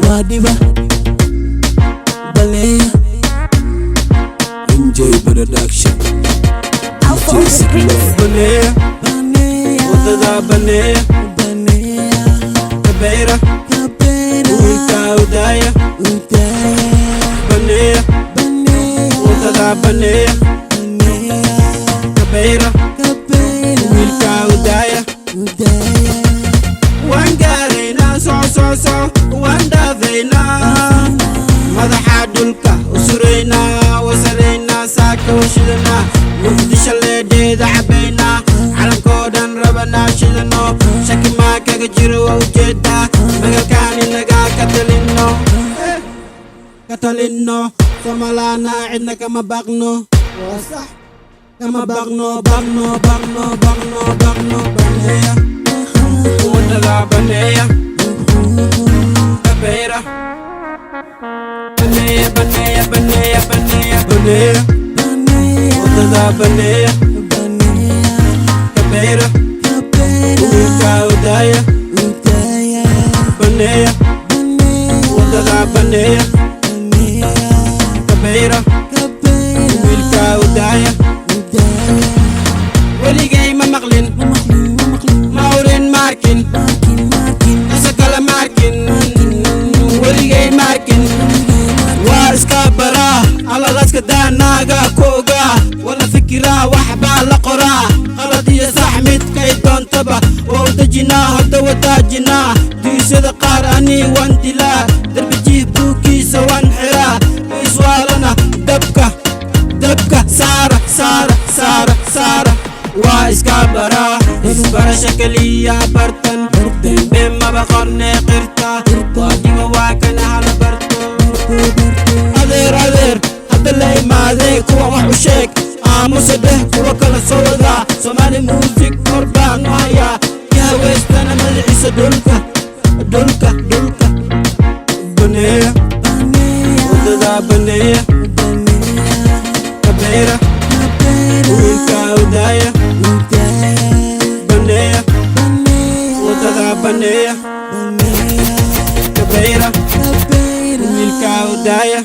Wadiba Balea MJ Production Balea Wadada Balea Kabeira Ulka Udaya Balea Wadada Balea Kabeira Ulka Udaya Wangarina so Wandavina Madaxa dhulka usurayna wasarayna saaka washidana muqdisho leedeeda cabayna calankoo dhan rabana shidano shaki maa kaga jiro waa ujeeda magaalkaan inaga ka talino somalaana cidna kama baqno waa sax kama baqno baneeya wadada baneeya Kabeira Banea Wadada Banea Kabeira Ulka Udaya Banea Wadada Banea Kabeira Ulka Udaya weligay ma maqlin maurin markin asakala markin weligay markin waa iska baraa alalaska daanaaga kooga wala fikiraa waxbaa la qoraa qalad iyo sax midkay doontaba waa u dejinaa hadda wadaajinaa duisada qaar anii waan dilaa darbijiih buugiisa waan xiraa iswaalana dabka saara waa iska baraa isbarasha keliya bartan dembe maba qorne qirta waadiga waa kana hala barto adeer hadda la imaadee kuwa wax u sheeg aamusa dheh kuwa kala soo wadaa Somali music kor baanu hayaa yahaweystana madaxiisa dhulka Banea wadada Banea Kabeira Ulka Udaya Banea wadada Banea Kabeira Ulka Udaya